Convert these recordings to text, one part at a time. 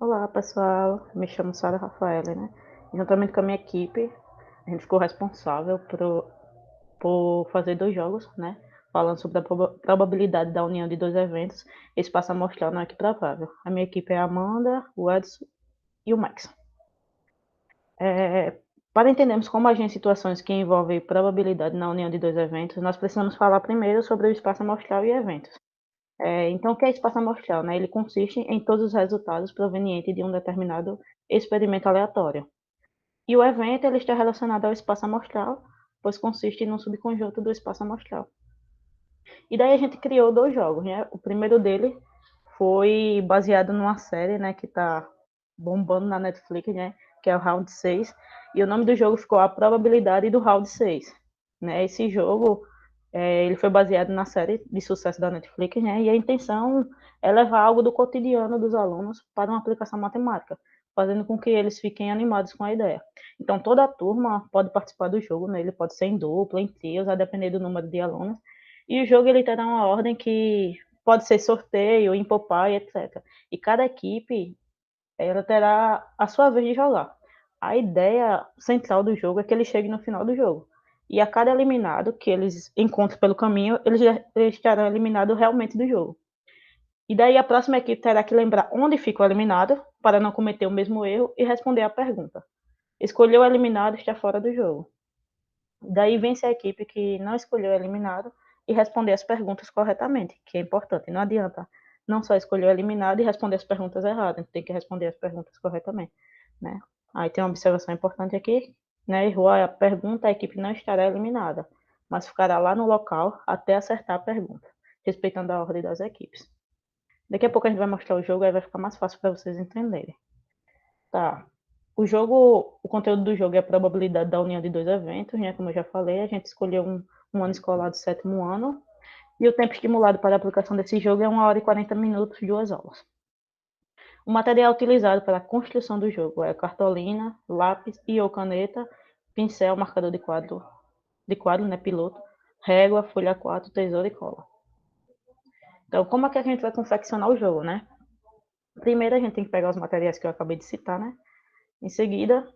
Olá, pessoal. Me chamo Sara Rafaela, né? Juntamente com a minha equipe, a gente ficou responsável por fazer dois jogos, né? Falando sobre a probabilidade da união de dois eventos. Esse passa a mostrar não é que provável. A minha equipe é a Amanda, o Edson e o Max. Para entendermos como agir em situações que envolvem probabilidade na união de dois eventos, nós precisamos falar primeiro sobre o espaço amostral e eventos. Então, o que é espaço amostral? Né? Ele consiste em todos os resultados provenientes de um determinado experimento aleatório. E o evento ele está relacionado ao espaço amostral, pois consiste num subconjunto do espaço amostral. E daí a gente criou dois jogos, né? O primeiro dele foi baseado numa série, né, que está bombando na Netflix, né, que é o Round 6, e o nome do jogo ficou A Probabilidade do Round 6. Né? Esse jogo ele foi baseado na série de sucesso da Netflix, né? E a intenção é levar algo do cotidiano dos alunos para uma aplicação matemática, fazendo com que eles fiquem animados com a ideia. Então, toda a turma pode participar do jogo, né? Ele pode ser em dupla, em trios, a depender do número de alunos. E o jogo ele terá uma ordem que pode ser sorteio, empopar e etc. E cada equipe ela terá a sua vez de jogar. A ideia central do jogo é que ele chegue no final do jogo. E a cada eliminado que eles encontram pelo caminho, eles estarão eliminados realmente do jogo. E daí a próxima equipe terá que lembrar onde fica o eliminado, para não cometer o mesmo erro, e responder a pergunta. Escolheu o eliminado, está fora do jogo. Daí vence a equipe que não escolheu o eliminado e responder as perguntas corretamente, que é importante. Não adianta não só escolher o eliminado e responder as perguntas erradas, tem que responder as perguntas corretamente, né? Aí tem uma observação importante aqui, né? Errou a pergunta, a equipe não estará eliminada, mas ficará lá no local até acertar a pergunta, respeitando a ordem das equipes. Daqui a pouco a gente vai mostrar o jogo, aí vai ficar mais fácil para vocês entenderem. Tá. O conteúdo do jogo é a probabilidade da união de dois eventos, né? Como eu já falei, a gente escolheu um ano escolar do sétimo ano, e o tempo estimulado para a aplicação desse jogo é 1 hora e 40 minutos, 2 aulas. O material utilizado para a construção do jogo é cartolina, lápis e ou caneta, pincel, marcador de quadro, né, piloto, régua, folha 4, tesoura e cola. Então, como é que a gente vai confeccionar o jogo, né? Primeiro a gente tem que pegar os materiais que eu acabei de citar, né? Em seguida,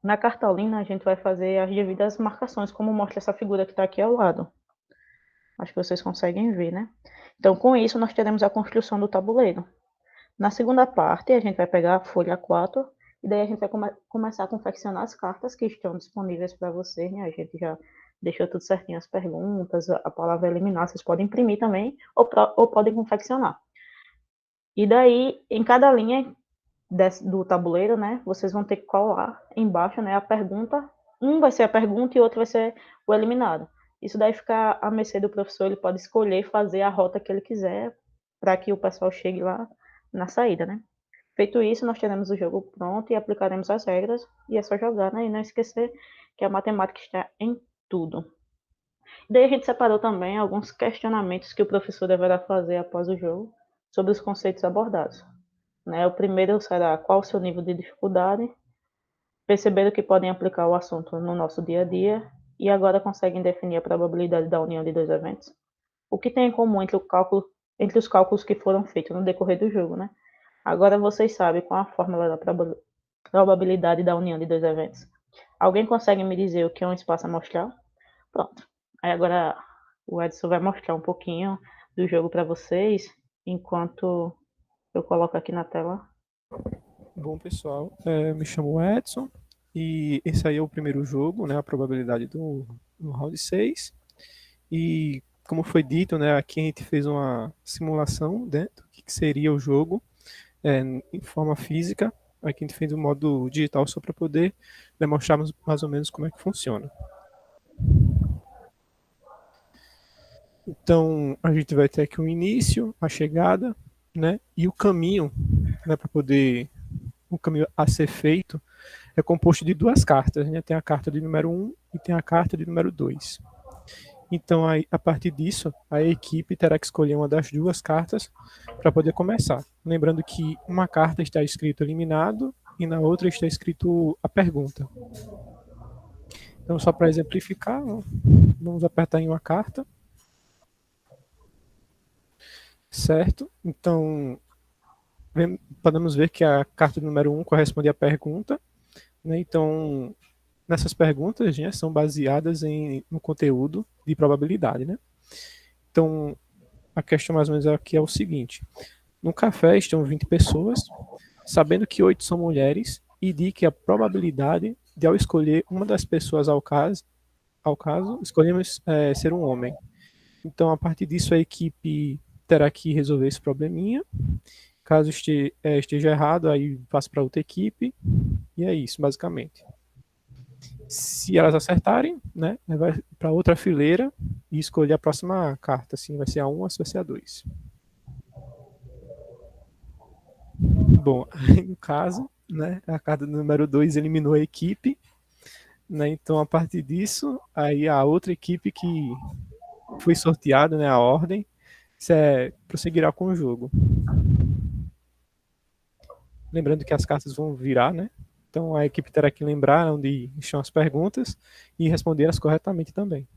na cartolina, a gente vai fazer as devidas marcações, como mostra essa figura que está aqui ao lado. Acho que vocês conseguem ver, né? Então, com isso, nós teremos a construção do tabuleiro. Na segunda parte, a gente vai pegar a folha 4 e daí a gente vai começar a confeccionar as cartas que estão disponíveis para vocês, né? A gente já deixou tudo certinho, as perguntas, a palavra eliminar, vocês podem imprimir também ou podem confeccionar. E daí, em cada linha do tabuleiro, né, vocês vão ter que colar embaixo, né, a pergunta. Um vai ser a pergunta e outro vai ser o eliminado. Isso daí fica à mercê do professor, ele pode escolher fazer a rota que ele quiser para que o pessoal chegue lá na saída, né? Feito isso, nós teremos o jogo pronto e aplicaremos as regras, e é só jogar, né? E não esquecer que a matemática está em tudo. Daí a gente separou também alguns questionamentos que o professor deverá fazer após o jogo sobre os conceitos abordados. Né? O primeiro será qual o seu nível de dificuldade, perceberam que podem aplicar o assunto no nosso dia a dia e agora conseguem definir a probabilidade da união de dois eventos. O que tem em comum entre os cálculos que foram feitos no decorrer do jogo, né? Agora vocês sabem qual a fórmula da probabilidade da união de dois eventos. Alguém consegue me dizer o que é um espaço amostral? Pronto. Aí agora o Edson vai mostrar um pouquinho do jogo para vocês, enquanto eu coloco aqui na tela. Bom, pessoal, me chamo Edson e esse aí é o primeiro jogo, né, a probabilidade do round 6. E como foi dito, né, aqui a gente fez uma simulação dentro do que seria o jogo em forma física. Aqui a gente fez um modo digital só para poder demonstrar mais ou menos como é que funciona. Então, a gente vai ter aqui o início, a chegada, né, e o caminho, né, para poder o caminho a ser feito é composto de duas cartas, né? Tem a carta de número 1 e tem a carta de número 2. Então, aí, a partir disso, a equipe terá que escolher uma das duas cartas para poder começar. Lembrando que uma carta está escrito eliminado e na outra está escrito a pergunta. Então, só para exemplificar, vamos apertar em uma carta. Certo? Então, podemos ver que a carta número 1 corresponde à pergunta, né? Então, nessas perguntas, né, são baseadas no conteúdo de probabilidade, né? Então, a questão mais ou menos aqui é o seguinte: no café estão 20 pessoas, sabendo que 8 são mulheres, e de que a probabilidade de, ao escolher uma das pessoas ao caso escolhemos ser um homem. Então, a partir disso, a equipe terá que resolver esse probleminha. Caso esteja errado, aí passa para outra equipe. E é isso, basicamente. Se elas acertarem, né, vai para outra fileira e escolher a próxima carta. Assim, vai ser a 1 ou vai ser a 2. Bom, aí no caso, né, a carta número 2 eliminou a equipe. Né, então, a partir disso, aí a outra equipe que foi sorteada, né, a ordem, prosseguirá com o jogo. Lembrando que as cartas vão virar, né? Então a equipe terá que lembrar onde estão as perguntas e respondê-las corretamente também.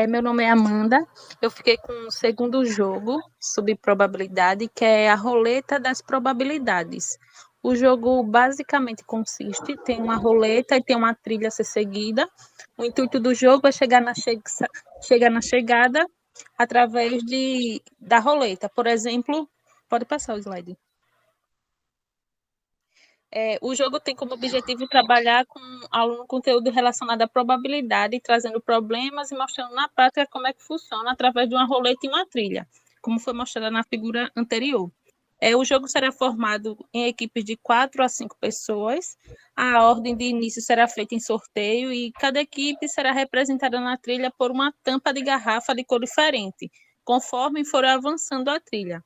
Meu nome é Amanda. Eu fiquei com o segundo jogo sobre probabilidade, que é a roleta das probabilidades. O jogo basicamente consiste, tem uma roleta e tem uma trilha a ser seguida. O intuito do jogo é chegar na chegada através da roleta. Por exemplo, pode passar o slide. O jogo tem como objetivo trabalhar com aluno conteúdo relacionado à probabilidade, trazendo problemas e mostrando na prática como é que funciona através de uma roleta e uma trilha, como foi mostrado na figura anterior. O jogo será formado em equipes de 4 a 5 pessoas. A ordem de início será feita em sorteio e cada equipe será representada na trilha por uma tampa de garrafa de cor diferente, conforme for avançando a trilha.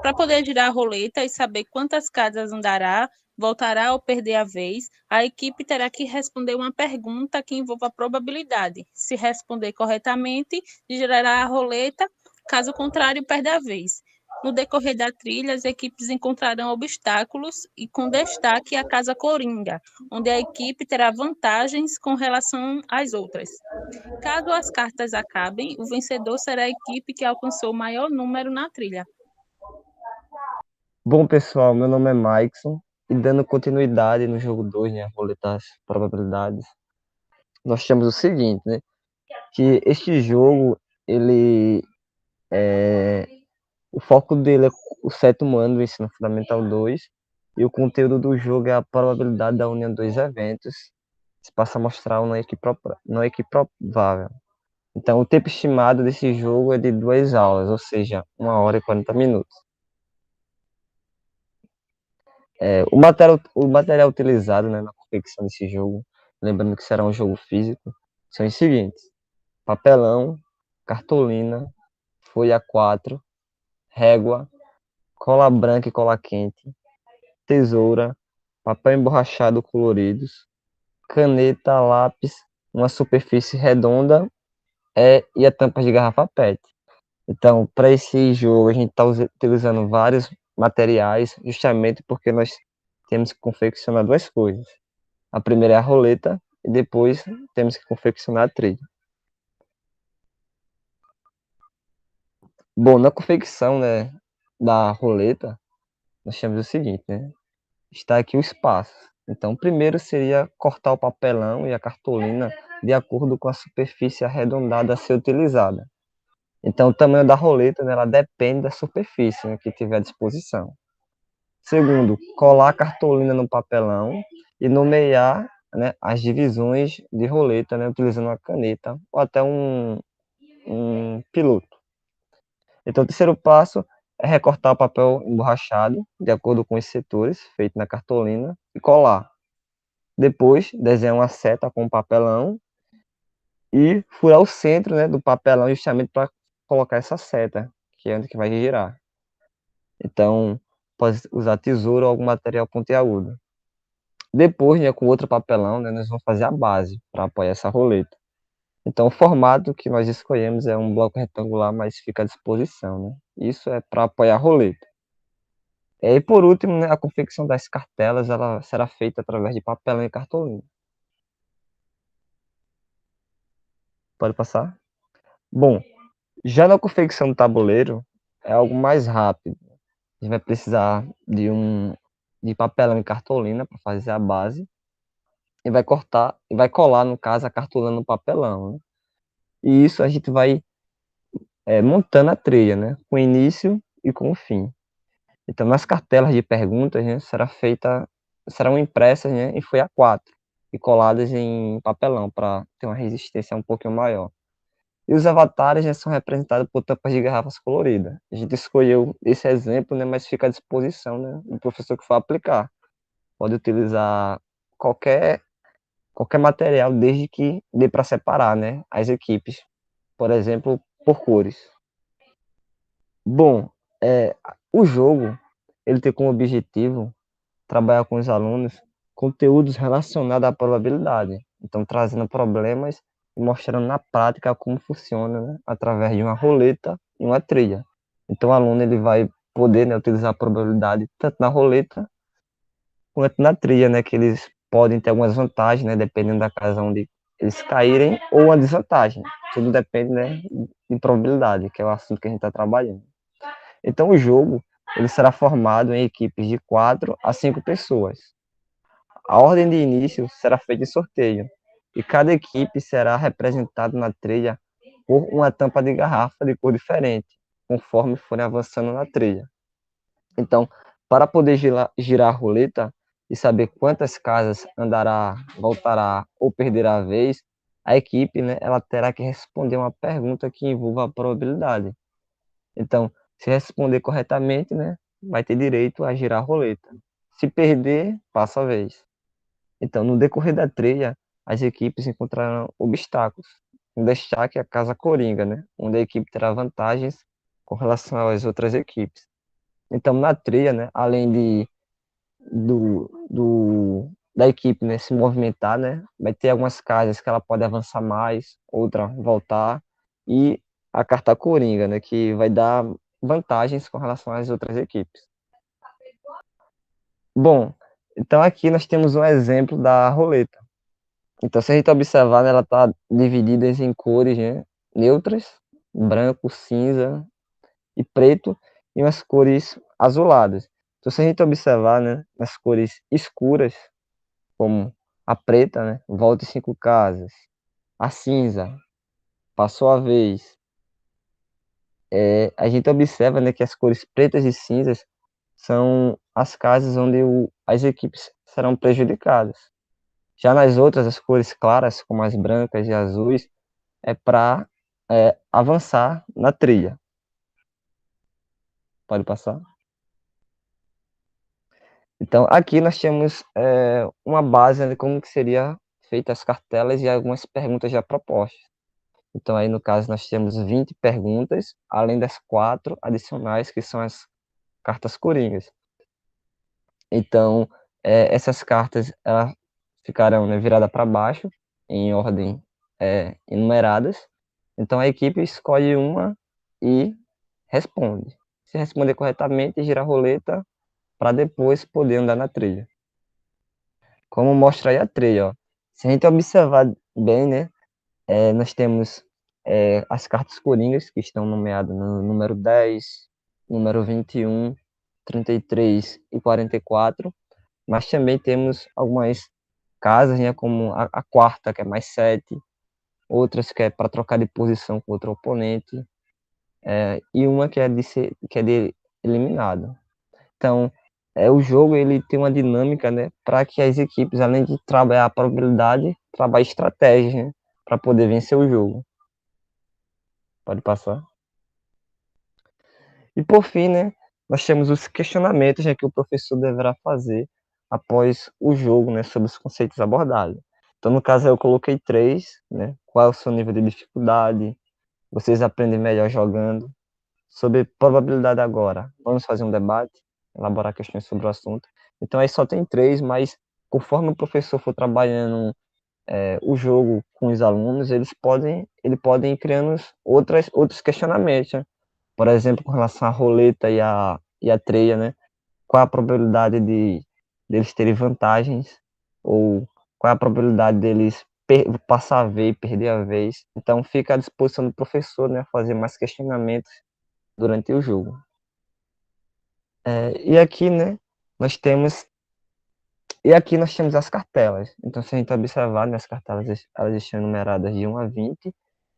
Para poder girar a roleta e saber quantas casas andará, voltará ou perder a vez, a equipe terá que responder uma pergunta que envolva a probabilidade. Se responder corretamente, girará a roleta, caso contrário, perde a vez. No decorrer da trilha, as equipes encontrarão obstáculos e com destaque a casa coringa, onde a equipe terá vantagens com relação às outras. Caso as cartas acabem, o vencedor será a equipe que alcançou o maior número na trilha. Bom, pessoal, meu nome é Maikson e dando continuidade no jogo 2, né, a roleta das probabilidades, nós temos o seguinte, né, que este jogo, o foco dele é o sétimo ano do ensino fundamental 2 e o conteúdo do jogo é a probabilidade da união dos eventos, espaço amostral não equiprovável. Então, o tempo estimado desse jogo é de 2 aulas, ou seja, 1 hora e 40 minutos. O material utilizado, né, na confecção desse jogo, lembrando que será um jogo físico, são os seguintes: papelão, cartolina, folha 4, régua, cola branca e cola quente, tesoura, papel emborrachado coloridos, caneta, lápis, uma superfície redonda e a tampa de garrafa PET. Então, para esse jogo, a gente está utilizando vários materiais, justamente porque nós temos que confeccionar duas coisas. A primeira é a roleta e depois temos que confeccionar a trilha. Bom, na confecção, né, da roleta, nós temos o seguinte, né? Está aqui o espaço. Então, primeiro seria cortar o papelão e a cartolina de acordo com a superfície arredondada a ser utilizada. Então, o tamanho da roleta, né, ela depende da superfície, né, que tiver à disposição. Segundo, colar a cartolina no papelão e nomear, né, as divisões de roleta, né, utilizando uma caneta ou até um piloto. Então, o terceiro passo é recortar o papel emborrachado, de acordo com os setores, feito na cartolina, e colar. Depois, desenhar uma seta com o papelão e furar o centro, né, do papelão justamente para colocar essa seta, que é onde que vai girar. Então, pode usar tesoura ou algum material pontiagudo. Depois, né, com outro papelão, né, nós vamos fazer a base para apoiar essa roleta. Então, o formato que nós escolhemos é um bloco retangular, mas fica à disposição, né? Isso é para apoiar a roleta. E por último, né, a confecção das cartelas ela será feita através de papelão e cartolina. Pode passar? Bom, já na confecção do tabuleiro é algo mais rápido. A gente vai precisar de papelão e cartolina para fazer a base e vai colar, no caso, a cartolina no papelão, né? E isso a gente vai montando a trilha, né? Com o início e com o fim. Então, nas cartelas de perguntas, né, serão impressas, né, em folha 4 e coladas em papelão para ter uma resistência um pouquinho maior. E os avatares, né, são representados por tampas de garrafas coloridas. A gente escolheu esse exemplo, né, mas fica à disposição, né, do professor que for aplicar. Pode utilizar qualquer, qualquer material, desde que dê para separar, né, as equipes. Por exemplo, por cores. Bom, o jogo ele tem como objetivo trabalhar com os alunos conteúdos relacionados à probabilidade. Então, trazendo problemas e mostrando na prática como funciona, né, através de uma roleta e uma trilha. Então, o aluno ele vai poder, né, utilizar a probabilidade tanto na roleta quanto na trilha, né, que eles podem ter algumas vantagens, né, dependendo da casa onde eles caírem, ou uma desvantagem. Tudo depende, né, de probabilidade, que é o assunto que a gente está trabalhando. Então, o jogo ele será formado em equipes de 4 a 5 pessoas. A ordem de início será feita em sorteio, e cada equipe será representada na trilha por uma tampa de garrafa de cor diferente, conforme forem avançando na trilha. Então, para poder girar a roleta e saber quantas casas andará, voltará ou perderá a vez, a equipe, né, ela terá que responder uma pergunta que envolva a probabilidade. Então, se responder corretamente, né, vai ter direito a girar a roleta. Se perder, passa a vez. Então, no decorrer da trilha, as equipes encontrarão obstáculos. Um destaque é a casa coringa, né, onde a equipe terá vantagens com relação às outras equipes. Então, na trilha, né, além da equipe, né, se movimentar, né, vai ter algumas casas que ela pode avançar mais, outra voltar, e a carta coringa, né, que vai dar vantagens com relação às outras equipes. Bom, então aqui nós temos um exemplo da roleta. Então, se a gente observar, né, ela está dividida em cores, né, neutras, branco, cinza e preto, e umas cores azuladas. Então, se a gente observar, né, nas cores escuras, como a preta, né, volte 5 casas, a cinza, passou a vez, a gente observa, né, que as cores pretas e cinzas são as casas onde as equipes serão prejudicadas. Já nas outras, as cores claras, como as brancas e azuis, é para avançar na trilha. Pode passar? Então, aqui nós temos uma base, né, de como que seria feitas as cartelas e algumas perguntas já propostas. Então, aí no caso, nós temos 20 perguntas, além das 4 adicionais, que são as cartas coringas. Então, essas cartas elas ficarão, né, viradas para baixo, em ordem enumeradas. Então, a equipe escolhe uma e responde. Se responder corretamente, gira a roleta para depois poder andar na trilha. Como mostra aí a trilha, ó. Se a gente observar bem, né, nós temos as cartas coringas, que estão nomeadas no número 10, número 21, 33 e 44, mas também temos algumas casas, né, como a quarta, que é mais 7, outras que é para trocar de posição com outro oponente, e uma que é de eliminado. Então, o jogo ele tem uma dinâmica, né, para que as equipes, além de trabalhar a probabilidade, trabalhem estratégias, né, para poder vencer o jogo. Pode passar. E por fim, né, nós temos os questionamentos, né, que o professor deverá fazer após o jogo, né, sobre os conceitos abordados. Então, no caso, eu coloquei 3, né, qual é o seu nível de dificuldade, vocês aprendem melhor jogando. Sobre probabilidade agora, vamos fazer um debate, elaborar questões sobre o assunto. Então, aí só tem 3, mas conforme o professor for trabalhando o jogo com os alunos, ele podem ir criando outros questionamentos, né? Por exemplo, com relação à roleta e a trilha, né? qual a probabilidade deles terem vantagens, ou qual é a probabilidade deles passar a vez e perder a vez. Então fica à disposição do professor, né, fazer mais questionamentos durante o jogo. E aqui, né, nós temos as cartelas. Então, se a gente observar, né, as cartelas elas estão numeradas de 1 a 20,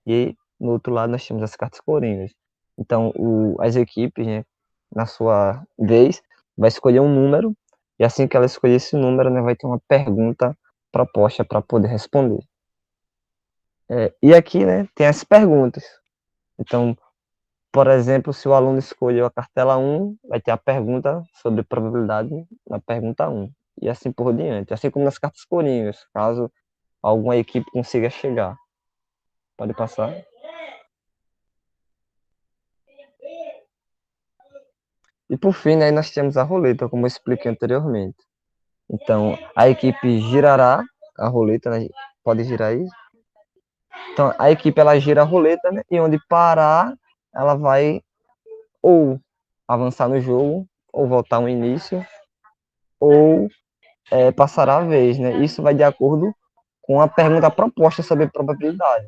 e no outro lado nós temos as cartas coringas. Então, as equipes, né, na sua vez, vai escolher um número, e assim que ela escolher esse número, né, vai ter uma pergunta proposta para poder responder. E aqui, né, tem as perguntas. Então, por exemplo, se o aluno escolheu a cartela 1, vai ter a pergunta sobre probabilidade na pergunta 1. E assim por diante. Assim como nas cartas coringas, caso alguma equipe consiga chegar. Pode passar. E por fim, né, nós temos a roleta, como eu expliquei anteriormente. Então, a equipe girará a roleta, né? Pode girar aí? Então, a equipe ela gira a roleta, né? E onde parar, ela vai ou avançar no jogo, ou voltar ao início, ou passará a vez, né? Isso vai de acordo com a pergunta proposta sobre probabilidade.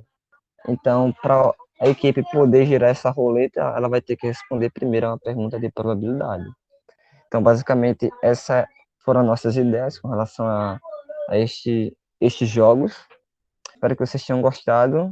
Então, para a equipe poder girar essa roleta, ela vai ter que responder primeiro a uma pergunta de probabilidade. Então, basicamente, essas foram nossas ideias com relação a estes jogos. Espero que vocês tenham gostado.